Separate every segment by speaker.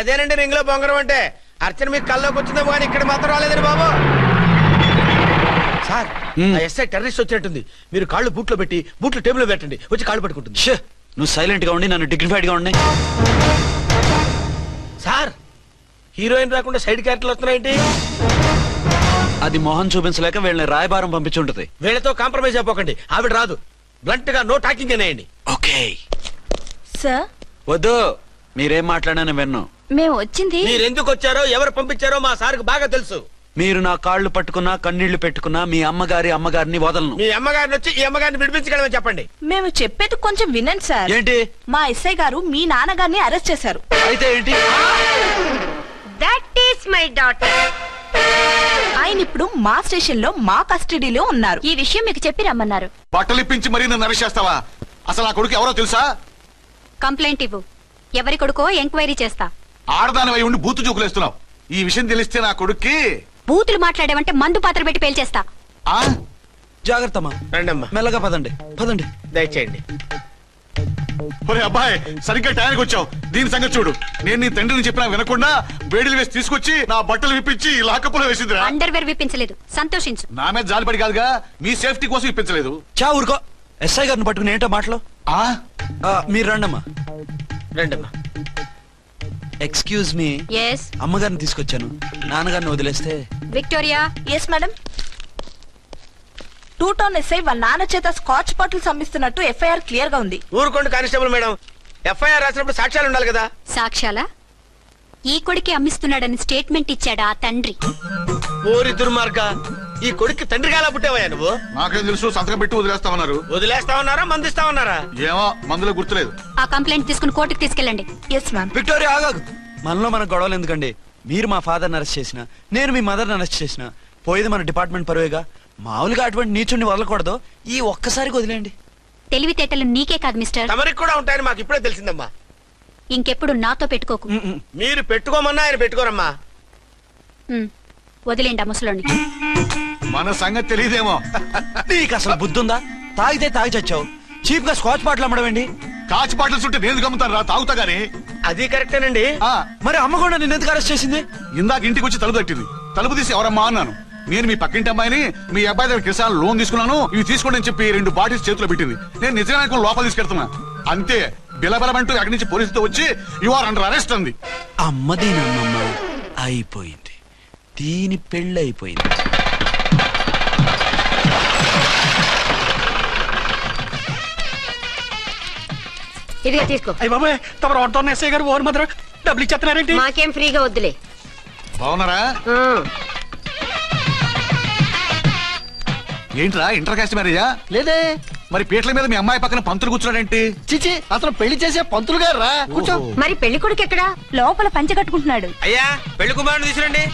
Speaker 1: అదేనండి రింగ్ లో బొంగరం అంటే. అర్చన మీకు కల్లోకి వచ్చిందో కానీ ఇక్కడ మాత్రం రాలేదండి బాబు. సార్ ఎస్ఐ టెర్రరిస్ట్ వచ్చినట్టుంది. మీరు కాళ్ళు బూట్లో పెట్టి బూట్లు టేబుల్ లో పెట్టండి, వచ్చి కాళ్ళు పట్టుకుంటుంది.
Speaker 2: నువ్వు సైలెంట్ గా ఉండి, నన్ను డిగ్నిఫైడ్ గా ఉండి.
Speaker 1: సార్ హీరోయిన్ రాకుండా సైడ్ క్యారెక్టర్లు వస్తున్నాయేంటి?
Speaker 2: అది మొహం చూపించలేక వీళ్ళని రాయబారం పంపించుంటది.
Speaker 1: వీళ్ళతో కాంప్రమైజ్ అయిపోకండి, ఆవిడ రాదు. బ్లంట్ గా నో టాకింగ్ అనేయండి.
Speaker 2: Okay
Speaker 3: sir.
Speaker 2: వద్దు, మీరేం మాట్లాడానని విన్ను.
Speaker 3: మేము వచ్చింది.
Speaker 1: మీరు ఎందుకు వచ్చారో ఎవరు పంపించారో మా సార్కి బాగా తెలుసు.
Speaker 2: మీరు నా కాళ్ళు పట్టుకున్నా కన్నీళ్లు పెట్టుకున్నా మీ అమ్మగారిని వదలను.
Speaker 1: మీ అమ్మగారిని వచ్చి ఈ అమ్మగారిని విడిపించగలమని చెప్పండి.
Speaker 3: మేము చెప్పేది కొంచెం వినండి సార్.
Speaker 2: ఏంటి?
Speaker 3: మా ఎస్ఐ గారు మీ నాన్నగారిని అరెస్ట్ చేశారు.
Speaker 2: అయితే ఏంటి?
Speaker 4: That is my daughter.
Speaker 3: ఆయన ఇప్పుడు మా స్టేషన్ లో మా కస్టడీలో ఉన్నారు.
Speaker 4: ఈ విషయం మీకు చెప్పి రమ్మన్నారు.
Speaker 5: బట్టలు ఇప్పించి మరీ నన్ను అరెస్ట్ చేస్తావా? అసలు ఆ కొడుకు ఎవరో తెలుసా?
Speaker 4: కంప్లైంట్ ఇవ్వు. ఎవరి కొడుకో ఎంక్వైరీ చేస్తా.
Speaker 5: ఆడదానివై ఉండి బూతు చూకులేస్తున్నావు. ఈ విషయం తెలిస్తే నా కొడుక్కి
Speaker 4: బూతులు మాట్లాడేవంటే మందు పాత్ర పెట్టి పేల్చేస్తా.
Speaker 2: జాగ్రత్తమ్మా,
Speaker 1: రండమ్మా.
Speaker 2: మెల్లగా పదండి పదండి.
Speaker 1: దయచేయండి.
Speaker 5: ఒరే అబ్బాయి, సరిగ్గా టైంకి వచ్చావు. దీని సంగతి చూడు. నేను నీ తండ్రిని చెప్పినా వినకుండా వేడిలు వేసి తీసుకొచ్చి నా బట్టలు విప్పించి లాకప్పులో వేసిందిరా.
Speaker 4: అండర్వేర్ విప్పించలేదు, సంతోషించు.
Speaker 5: నా మీద జాలిపడి కాదుగా, మీ సేఫ్టీ కోసం ఇప్పించలేదు.
Speaker 2: చా ఊరుకో. ఎస్ఐ గారిని పట్టుకుని ఏంటో మాటలు. మీరు రండమ్మా.
Speaker 1: రండమ్మా.
Speaker 2: Excuse me.
Speaker 4: ఎస్.
Speaker 2: అమ్మగారిని తీసుకొచ్చాను. నాన్నగారిని వదిలేస్తే.
Speaker 4: Victoria.
Speaker 3: Yes madam. 2 town SI వాళ్ళ నాన్న చేత స్కాచ్ బాటిల్స్ అమ్మిస్తున్నట్టు ఎఫ్ఐఆర్ క్లియర్ గా ఉంది.
Speaker 1: ఊరుకోండి కానిస్టేబుల్ మేడం. ఎఫ్ఐఆర్ రాసినప్పుడు సాక్ష్యాలు ఉండాలి కదా.
Speaker 4: సాక్ష్యాలా? ఈ కొడుకే అమ్మిస్తున్నాడని స్టేట్మెంట్ ఇచ్చాడా ఆ తండ్రి?
Speaker 1: ఊరి దుర్మార్గ. ఈ కొడుక్కి తండ్రిగా ఎలా పుట్టావయ్యా నువ్వు?
Speaker 5: నాకేం తెలుసు, సంతకం పెట్టి వదిలేస్తామన్నారు.
Speaker 1: వదిలేస్తామన్నారా మందిస్తామన్నారా?
Speaker 5: ఏమో, మందులో గుర్తులేదు.
Speaker 4: ఆ కంప్లైంట్ తీసుకుని కోర్టుకు తీసుకెళ్ళండి.
Speaker 3: Yes ma'am.
Speaker 2: విక్టోరియా ఆగాగు. మనలో మన గొడవలు ఎందుకండి? మీరు మా ఫాదర్ని అరెస్ట్ చేసిన, నేను మీ మదర్ని అరెస్ట్ చేసిన, పోయేది మన డిపార్ట్మెంట్ పరువేగా. మామూలుగా అటువంటి నీచుడిని వదలకూడదు. ఈ ఒక్కసారికి వదిలేండి.
Speaker 4: తెలివితేటలు నీకే కాదు మిస్టర్,
Speaker 1: తమరికి కూడా ఉంటాయని మాకు ఇప్పుడే తెలిసిందమ్మా.
Speaker 4: ఇంకెప్పుడు నాతో పెట్టుకోకు.
Speaker 1: మీరు పెట్టుకోమన్నా ఆయన పెట్టుకోరమ్మా.
Speaker 4: వదిలేండి ఆ ముసలోని.
Speaker 5: మన సంగతి తెలియదేమో.
Speaker 2: నీకు అసలు బుద్ధుందా? తాగితే తాగి చచ్చావు. చీప్ గా స్కాచ్ బాటిల్ అమ్మడమేంటి?
Speaker 5: కాచి బాటలు చుట్టూ నేను గమ్ముతాను రా, తాగుతా గానీ.
Speaker 1: అది కరెక్టేనండి.
Speaker 2: మరి అమ్మ కూడా నిన్ను ఎందుకు అరెస్ట్ చేసింది?
Speaker 5: ఇందాక ఇంటికి వచ్చి తలుపు తట్టింది. తలుపు తీసి ఎవరమ్మా అన్నాను. నేను మీ పక్కింటి అమ్మాయిని, మీ అబ్బాయి దగ్గర కిసాన్ లోన్ తీసుకున్నాను, ఇవి తీసుకోండి అని చెప్పి 2 బాటిల్స్ చేతిలో పెట్టింది. నేను నిజంగా లోపల తీసుకెళ్తున్నా. అంతే, బిలబలమంటూ అక్కడి నుంచి పోలీసుతో వచ్చి యు ఆర్ అండర్ అరెస్ట్ అంది.
Speaker 2: అమ్మది నమ్మమ్మ అయిపోయింది. దీని పెళ్ళి అయిపోయింది.
Speaker 4: ఇదిగా తీసుకో.
Speaker 6: అయ్య బాబాయ్, తమరు ఆటో ఎస్ఐ గారు ఓవర్ మాత్రం డబ్బులు ఇచ్చేస్తున్నారేంటి?
Speaker 4: మాకేం ఫ్రీగా వద్దులే.
Speaker 5: బాగున్నారా? ఏంట్రా ఇంటర్ కాస్ట్ మ్యారేజా?
Speaker 6: లేదే.
Speaker 5: మరి పీటల మీద మీ అమ్మాయి పక్కన పంతులు కూర్చున్నాడేంటి?
Speaker 6: చిచి, అతను పెళ్లి చేసే పంతులు గారు రా. కూర్చో.
Speaker 4: మరి పెళ్లి కొడుకు ఎక్కడా?
Speaker 3: లోపల పంచె కట్టుకుంటున్నాడు.
Speaker 1: అయ్యా, పెళ్లి కుమారుని తీసుకురండి.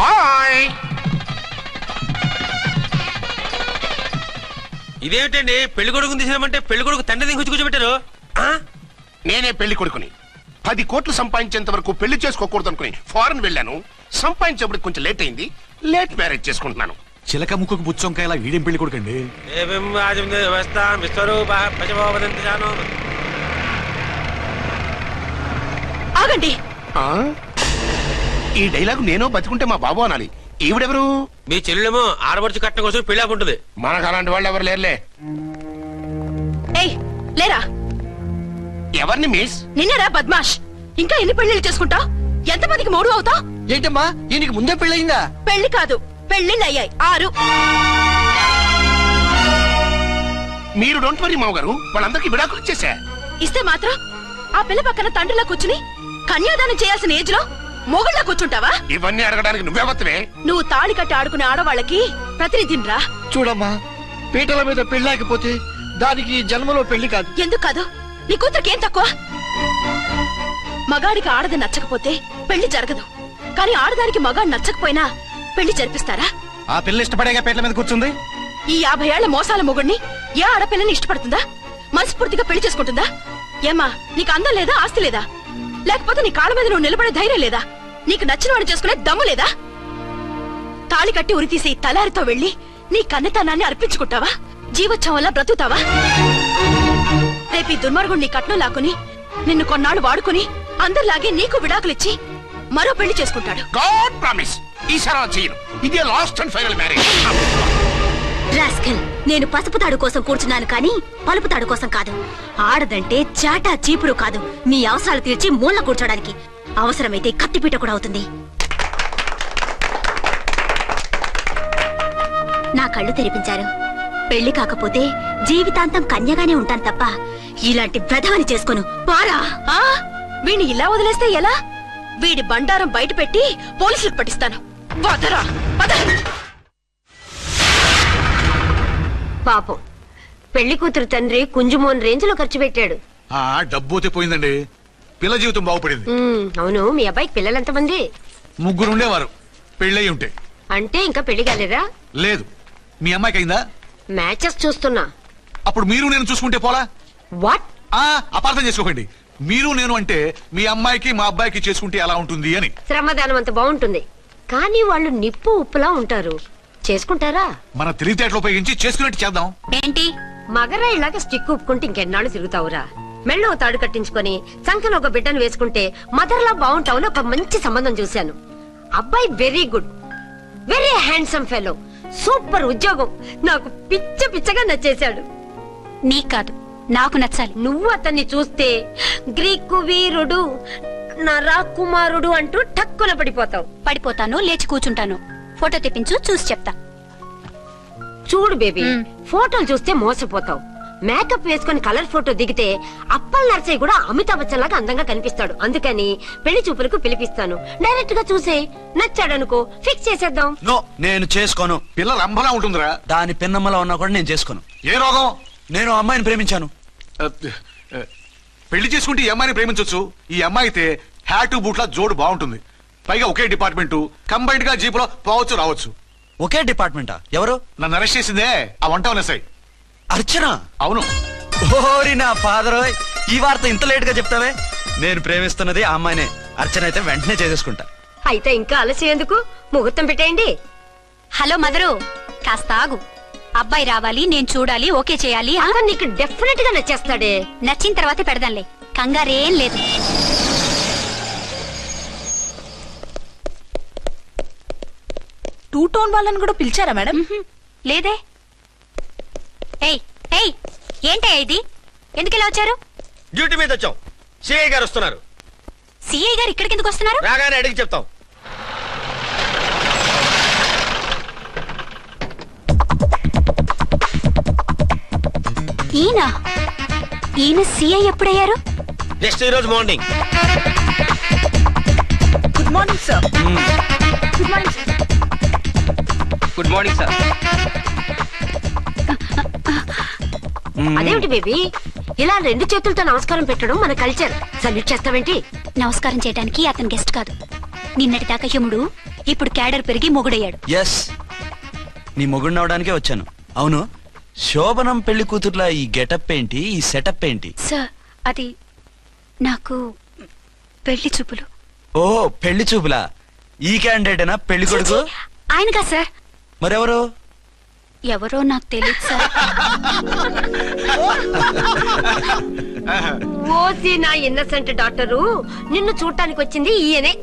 Speaker 1: హాయ్. ఇదేమిటండి, పెళ్లి కొడుకుని తీసినామంటే పెళ్లి కొడుకు తండ్రి దించి కూర్చోబెట్టారు.
Speaker 7: నేనే పెళ్లి కొడుకుని. 10 కోట్లు సంపాదించేంత వరకు పెళ్లి చేసుకోకూడదు అనుకుని ఫారెన్ వెళ్ళాను. సంపాదించేప్పుడు కొంచెం లేట్ అయింది. లేట్ మ్యారేజ్ చేసుకుంటున్నాను.
Speaker 5: చిలక ముక్కుకు బుచ్చొంకాయ ఇలా వీడేం పెళ్లి కొడుకండి?
Speaker 3: ఆగండి.
Speaker 7: ఈ డైలాగ్ నేను బతికుంటే మా బాబు అనాలి. ఈవిడెవరు?
Speaker 1: మీ చెల్లెమో ఆడబడుచు కట్టడం కోసం పెళ్లి ఆకుంటుంది.
Speaker 7: మనకు అలాంటి వాళ్ళు ఎవరు లేరులే.
Speaker 3: ఏయ్ లేరా.
Speaker 7: ఎవరిని మిస్?
Speaker 3: నిన్నరా బద్మాష్. ఇంకా ఎన్ని పెళ్లిళ్ళు చేసుకుంటావు? ఎంతమందికి మూడు అవుతావు?
Speaker 6: ఏంటమ్మా, ఈయనకి ముందే పెళ్ళయిందా?
Speaker 3: పెళ్లి కాదు, పెళ్లిళ్ళు అయ్యాయి 6.
Speaker 7: మీరు డోంట్ వరీ మామగారు, వాళ్ళందరికీ విడాకులు ఇచ్చేసా.
Speaker 3: ఇస్తే మాత్రం ఆ పిల్ల పక్కన తండ్రిలా కూర్చుని కన్యాదానం చేయాల్సిన ఏజ్ లో మొగుళ్ళ కూర్చుంటావా?
Speaker 7: ఇవన్నీ అడగడానికి నువ్వెవత్తవే?
Speaker 3: నువ్వు తాళి కట్టి ఆడుకునే ఆడవాళ్ళకి ప్రతినిధిరా.
Speaker 6: చూడమ్మా, పీటల మీద పెళ్ళాకపోతే దానికి జన్మలో పెళ్లి కాదు.
Speaker 3: ఎందుకు కాదు? నీ కూతురికేం తక్కువ? మగాడికి ఆడది నచ్చకపోతే పెళ్లి జరగదు. కానీ ఆడదానికి మగాడు నచ్చకపోయినా పెళ్లి జరిపిస్తారా?
Speaker 6: ఆ పిల్ల ఇష్టపడేగా పీటల మీద కూర్చుంది.
Speaker 3: ఈ 50 ఏళ్ల మోసాల మొగుడిని ఏ ఆడపిల్లని ఇష్టపడుతుందా? మనస్ఫూర్తిగా పెళ్లి చేసుకుంటుందా? ఏమ్మా, నీకు అందం లేదా, ఆస్తి లేదా? లేకపోతే నీ కాళ్ళ మీద నువ్వు నిలబడే ధైర్యం లేదా? నీకు నచ్చిన వాడిని చేసుకునే దమ్ము లేదా? తాళి కట్టి ఉరితీసి తలారితో వెళ్లి నీ కన్నతనాన్ని అర్పించుకుంటావా? జీవోత్సవంలా బ్రతుకుతావా? రేపు ఈ దుర్మార్గుడు నీ కట్నం లాక్కుని నిన్ను కొన్నాళ్ళు వాడుకుని అందరిలాగే నీకు విడాకులిచ్చి మరో పెళ్లి చేసుకుంటాడు.
Speaker 7: గాడ్ ప్రామిస్ ఈసారి అలా చేయను. ఇదే last and final marriage.
Speaker 4: Rascal, నేను పసుపు తాడు కోసం కూర్చున్నాను కానీ పలుపు తాడు కోసం కాదు. ఆడదంటే చాటా చీపురు కాదు, మీ అవసరాలు తీర్చి మూల కూర్చోడానికి. అవసరమైతే కత్తిపీట కూడా అవుతుంది. నా కళ్ళు తెరిపించారు. పెళ్లి కాకపోతే జీవితాంతం కన్యగానే ఉంటాను తప్ప ఇలాంటి బ్రధవని చేసుకోను. పారా!
Speaker 3: వీణ్ణి ఇలా వదిలేస్తే ఎలా? వీడి బండారం బయట పెట్టి పోలీసులకు పట్టిస్తాను. వదరా, వద.
Speaker 8: పాపం పెళ్లి కూతురు తండ్రి కుంజుమోన్ రేంజ్ లో ఖర్చు పెట్టాడు.
Speaker 5: డబ్బు అయితే పోయిందండి, పిల్ల జీవితం బాగుపడింది.
Speaker 8: అవును, మీ అబ్బాయికి పిల్లలెంతమంది?
Speaker 5: 3 ఉండేవారు, పెళ్ళయి ఉంటే.
Speaker 8: అంటే ఇంకా పెళ్లి కాలేదా?
Speaker 5: లేదు. మీ అమ్మాయికి అయిందా?
Speaker 8: మ్యాచెస్ చూస్తున్నా.
Speaker 5: అప్పుడు మీరు నేను చూసుకుంటే పోలా?
Speaker 8: వాట్?
Speaker 5: అపార్థం చేసుకోకండి. మీరు నేను అంటే మీ అమ్మాయికి మా అబ్బాయికి చేసుకుంటే ఎలా ఉంటుంది అని.
Speaker 8: శ్రమదానం అంత బాగుంటుంది, కానీ వాళ్ళు నిప్పు ఉప్పులా ఉంటారు. చేసుకుంటారా?
Speaker 5: మన తెలివితేటలు ఉపయోగించి చేసుకున్నట్టు చేద్దాం.
Speaker 4: ఏంటి
Speaker 8: మగరా ఇలాగ స్టిక్ ఉప్పుకుంటే ఇంకెన్నాళ్ళు తిరుగుతావురా? మెళ్ళో తాడు కట్టించుకొని సంఖ్యలో ఒక బిడ్డను వేసుకుంటే మదర్లా బాగుంటావుని ఒక మంచి సంబంధం చూశాను. అబ్బాయి very good, very handsome fellow, super ఉద్యోగం. నాకు పిచ్చగా నచ్చేశాడు.
Speaker 4: నీకు కాదు, నాకు నచ్చాలి.
Speaker 8: నువ్వు అతన్ని చూస్తే గ్రీకు వీరుడు, నా రాకుమారుడు అంటూ టక్కున పడిపోతావు.
Speaker 4: పడిపోతాను, లేచి కూర్చుంటాను. ఫోటో తెప్పించు, చూసి చెప్తా.
Speaker 8: చూడు బేబీ, ఫోటోలు చూస్తే మోసపోతావు. మేకప్ వేసుకుని కలర్ ఫోటో దిగితే అప్పల్ నర్సయ్య కూడా అమితాబ్ బచ్చన్ లాగా అందంగా కనిపిస్తాడు. అందుకని పెళ్లి చూపులకు పిలిపిస్తాను. డైరెక్ట్ గా చూసే నచ్చాడనుకో ఫిక్స్ చేసేద్దాం.
Speaker 2: నో, నేను చేసుకోను.
Speaker 5: పిల్ల రంభలా ఉంటుందిరా.
Speaker 2: దాని పిన్నమ్మలా ఉన్నా కూడా నేను చేసుకోను.
Speaker 5: ఏ రోగం?
Speaker 2: నేను అమ్మాయిని ప్రేమించాను.
Speaker 5: పెళ్లి చేసుకుంటే ఈ అమ్మాయిని ప్రేమించొచ్చు. ఈ అమ్మాయి అయితే హ్యాటు బూట్ల జోడు బాగుంటుంది. పైగా ఒకే డిపార్ట్మెంట్, కంబైన్డ్ గా జీపులో పోవచ్చు రావచ్చు.
Speaker 2: ఒకే డిపార్ట్మెంటా? ఎవరు?
Speaker 5: నన్ను అరెస్ట్ చేసిందే ఆ వంట ఉన్నసాయి.
Speaker 2: అర్చన?
Speaker 5: అవును.
Speaker 2: ఓరి నా ఫాదర్, ఈ వార్త ఇంత లేట్ గా చెప్తావే. నేను ప్రేమిస్తున్నది ఆ అమ్మాయినే. అర్చన అయితే వెంటనే చేసేసుకుంటా.
Speaker 8: అయితే ఇంకా ఆలస్యం ఎందుకు, ముహూర్తం పెట్టేయండి.
Speaker 4: హలో మదరు, కాస్త ఆగు. అబ్బాయి రావాలి, నేను చూడాలి, ఓకే చేయాలి.
Speaker 8: అతను నీకు డెఫినెట్ గా నచ్చేస్తాడే.
Speaker 4: నచ్చిన తర్వాతే పెడదాంలే, కంగారేం లేదు.
Speaker 3: టూ టోన్ వాళ్ళని కూడా పిలిచారా మేడం?
Speaker 4: లేదే. ఏయ్ ఏయ్, ఏంటయ్యా ఇది? ఎందుకు ఇలా వచ్చారు?
Speaker 1: డ్యూటీ మీద వచ్చాం. సిఐ గారు వస్తున్నారు.
Speaker 4: సిఐ గారు ఇక్కడికి ఎందుకు వస్తున్నారు?
Speaker 1: రాగానే అడిగి చెప్తాం.
Speaker 4: ఈయన సిఐ ఎప్పుడయ్యారు?
Speaker 1: నెక్స్ట్ ఈ రోజు morning.
Speaker 3: Good morning sir.
Speaker 9: Good morning sir. Good morning sir.
Speaker 8: అదేమిటి బేబీ, ఇలా 2 చేతులతో నమస్కారం పెట్టడం మన కల్చర్. సల్యూట్ చేస్తావేంటి?
Speaker 4: నమస్కారం చేయడానికి అతను గెస్ట్ కాదు. నిన్నటి దాకా యముడు, ఇప్పుడు క్యాడర్ పెరిగి మొగుడయ్యాడు.
Speaker 2: ఎస్, నీ మొగుడిని అవడానికే వచ్చాను. అవును, శోభనం పెళ్లి కూతుర్లా ఈ గెటప్ ఏంటి, ఈ సెటప్ ఏంటి?
Speaker 4: సార్, అది నాకు పెళ్లి చూపులు.
Speaker 2: ఓ, పెళ్లి చూపులా? ఈ క్యాండిడేటేనా పెళ్లి కొడుకు?
Speaker 4: ఆయనగా సార్.
Speaker 2: మరెవరు?
Speaker 4: ఎవరో నాకు తెలియదు సార్.
Speaker 8: ఓసి నా ఇన్నసెంట్ డాక్టరు, నిన్ను చూడటానికి వచ్చింది ఈయనే.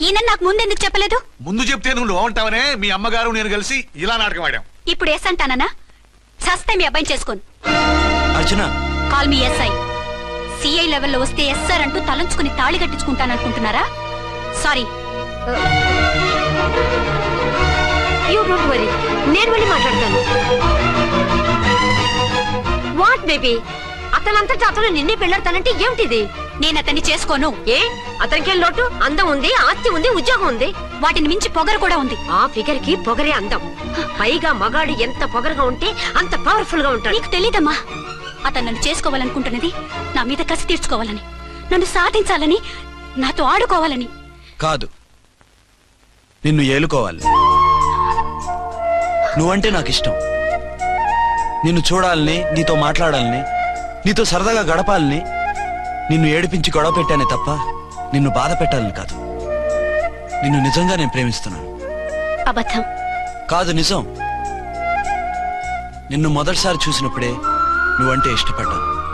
Speaker 4: ఈయన నాకు ముందెందుకు చెప్పలేదు?
Speaker 5: ముందు చెప్తే నువ్వు బాగుంటావనే మీ అమ్మగారు నేను కలిసి ఇలా నాటకం ఆడాం.
Speaker 4: ఇప్పుడు ఎస్ అంటానా? సస్తే మీ అబ్బాయిని చేసుకోను.
Speaker 2: అర్చన,
Speaker 4: కాల్ మీ ఎస్ఐ. సిఐ లెవెల్లో వస్తే ఎస్ఆర్ అంటూ తలంచుకుని తాళి కట్టించుకుంటాననుకుంటున్నారా? సారీ.
Speaker 8: యూ డోంట్ వరీ, నేను వెళ్ళి మాట్లాడతాను. వాట్ బేబీ, అతనంతటా అతను నిన్నే పెళ్ళాడతానంటే ఏమిటిది?
Speaker 4: నేను అతన్ని చేసుకోను.
Speaker 8: ఏ, అతనికేం లోటు? అందం ఉంది, ఆస్తి ఉంది, ఉద్యోగం ఉంది.
Speaker 4: వాటిని మించి పొగరు కూడా ఉంది.
Speaker 8: ఆ ఫిగర్ కి పొగరే అందం. పైగా మగాడు ఎంత పొగరుగా ఉంటే అంత పవర్ఫుల్ గా ఉంటాడు.
Speaker 4: నీకు తెలీదమ్మా, అతను నన్ను చేసుకోవాలనుకుంటున్నది నా మీద కసి తీర్చుకోవాలని, నన్ను సాధించాలని, నాతో ఆడుకోవాలని
Speaker 2: కాదు, నిన్ను ఏలుకోవాలి. నువ్వంటే నాకు ఇష్టం. నిన్ను చూడాలని, నీతో మాట్లాడాలని, నీతో సరదాగా గడపాలని, నిన్ను ఏడిపించి గొడవ పెట్టానే తప్ప నిన్ను బాధ పెట్టాలని కాదు. నిన్ను నిజంగా నేను ప్రేమిస్తున్నాను.
Speaker 4: అబద్ధం.
Speaker 2: కాదు, నిజం. నిన్ను మొదటిసారి చూసినప్పుడే నువ్వంటే ఇష్టపడ్డాను.